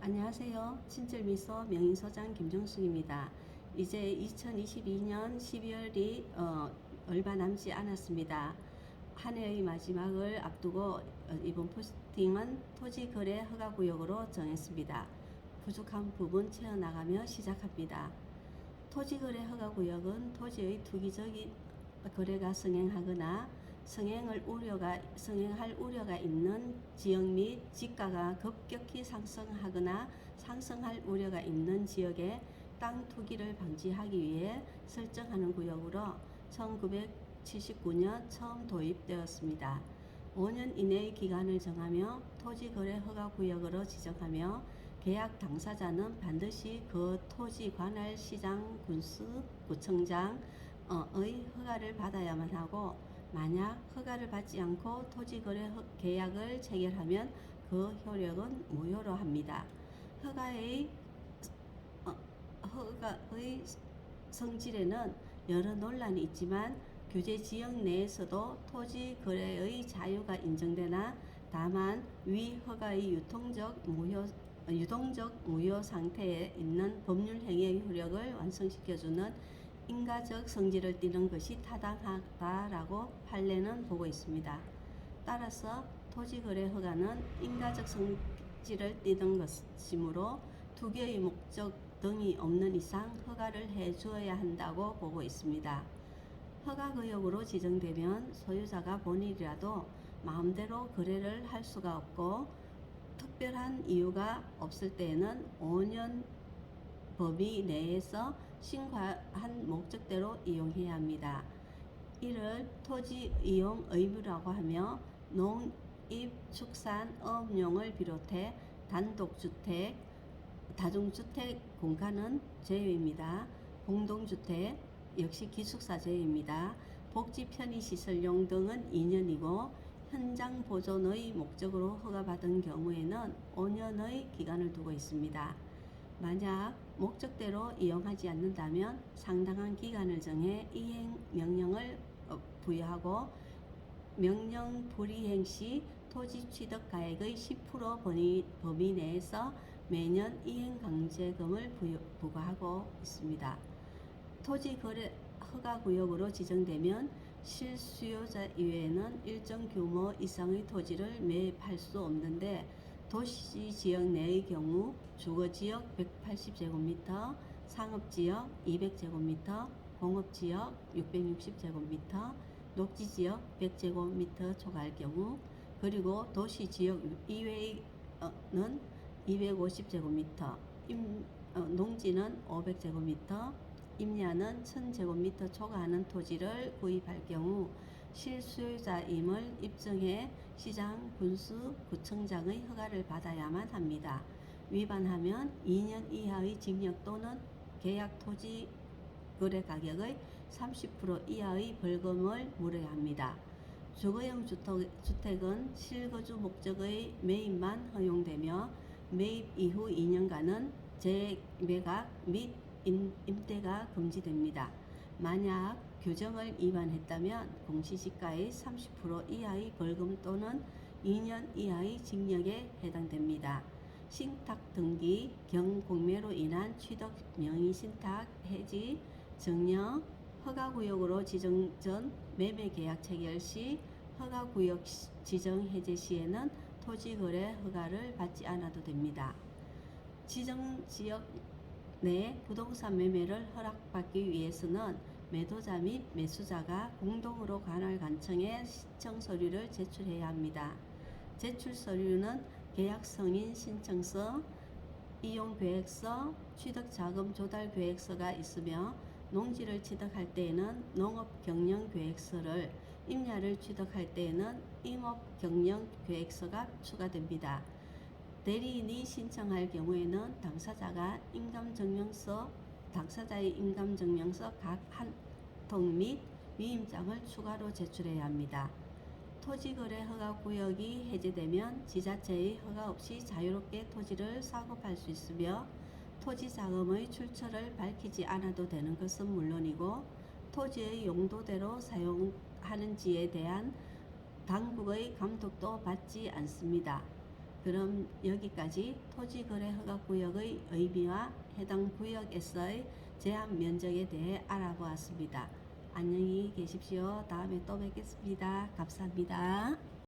안녕하세요. 친절미소 명인소장 김정숙입니다. 이제 2022년 12월이 얼마 남지 않았습니다. 한 해의 마지막을 앞두고 이번 포스팅은 토지거래 허가구역으로 정했습니다. 부족한 부분 채워나가며 시작합니다. 토지거래 허가구역은 토지의 투기적인 거래가 성행하거나 성행할 우려가 있는 지역 및 지가가 급격히 상승하거나 상승할 우려가 있는 지역에 땅 투기를 방지하기 위해 설정하는 구역으로 1979년 처음 도입되었습니다. 5년 이내의 기간을 정하며 토지거래 허가구역으로 지정하며 계약 당사자는 반드시 그 토지 관할 시장, 군수, 구청장의 허가를 받아야만 하고, 만약 허가를 받지 않고 토지거래 계약을 체결하면 그 효력은 무효로 합니다. 허가의 성질에는 여러 논란이 있지만 규제 지역 내에서도 토지 거래의 자유가 인정되나, 다만 위 허가의 유동적 무효 상태에 있는 법률 행위의 효력을 완성시켜주는 인가적 성질을 띠는 것이 타당하다라고 판례는 보고 있습니다. 따라서 토지거래 허가는 인가적 성질을 띠는 것이므로 투기의 목적 등이 없는 이상 허가를 해주어야 한다고 보고 있습니다. 허가구역으로 지정되면 소유자가 본인이라도 마음대로 거래를 할 수가 없고, 특별한 이유가 없을 때에는 5년 범위 내에서 신고한 목적대로 이용해야 합니다. 이를 토지 이용 의무라고 하며 농입, 축산, 어업용을 비롯해 단독주택, 다중주택 공간은 제외입니다. 공동주택 역시 기숙사 제외입니다. 복지 편의시설용 등은 2년이고 현장 보존의 목적으로 허가받은 경우에는 5년의 기간을 두고 있습니다. 만약 목적대로 이용하지 않는다면 상당한 기간을 정해 이행 명령을 부여하고, 명령 불이행 시 토지 취득 가액의 10% 범위 내에서 매년 이행 강제금을 부과하고 있습니다. 토지 거래 허가구역으로 지정되면 실수요자 이외에는 일정 규모 이상의 토지를 매입할 수 없는데, 도시지역 내의 경우 주거지역 180제곱미터, 상업지역 200제곱미터, 공업지역 660제곱미터, 녹지지역 100제곱미터 초과할 경우, 그리고 도시지역 이외는 250제곱미터, 농지는 500제곱미터, 임야는 1000제곱미터 초과하는 토지를 구입할 경우 실수요자임을 입증해 시장, 군수, 구청장의 허가를 받아야만 합니다. 위반하면 2년 이하의 징역 또는 계약 토지 거래 가격의 30% 이하의 벌금을 물어야 합니다. 주거용 주택은 실거주 목적의 매입만 허용되며 매입 이후 2년간은 재매각 및 임대가 금지됩니다. 만약 규정을 위반했다면 공시지가의 30% 이하의 벌금 또는 2년 이하의 징역에 해당됩니다. 신탁 등기, 경공매로 인한 취득 명의신탁 해지, 정령, 허가구역으로 지정 전 매매계약 체결 시, 허가구역 지정 해제 시에는 토지거래 허가를 받지 않아도 됩니다. 지정지역 내 부동산 매매를 허락받기 위해서는 매도자 및 매수자가 공동으로 관할관청에 신청 서류를 제출해야 합니다. 제출 서류는 계약승인 신청서, 이용계획서, 취득자금 조달계획서가 있으며, 농지를 취득할 때에는 농업경영계획서를, 임야를 취득할 때에는 임업경영계획서가 추가됩니다. 대리인이 신청할 경우에는 당사자의 임감증명서 각 한 통 및 위임장을 추가로 제출해야 합니다. 토지거래 허가구역이 해제되면 지자체의 허가 없이 자유롭게 토지를 사고 팔 수 있으며, 토지자금의 출처를 밝히지 않아도 되는 것은 물론이고 토지의 용도대로 사용하는지에 대한 당국의 감독도 받지 않습니다. 그럼 여기까지 토지거래허가구역의 의미와 해당 구역에서의 제한 면적에 대해 알아보았습니다. 안녕히 계십시오. 다음에 또 뵙겠습니다. 감사합니다.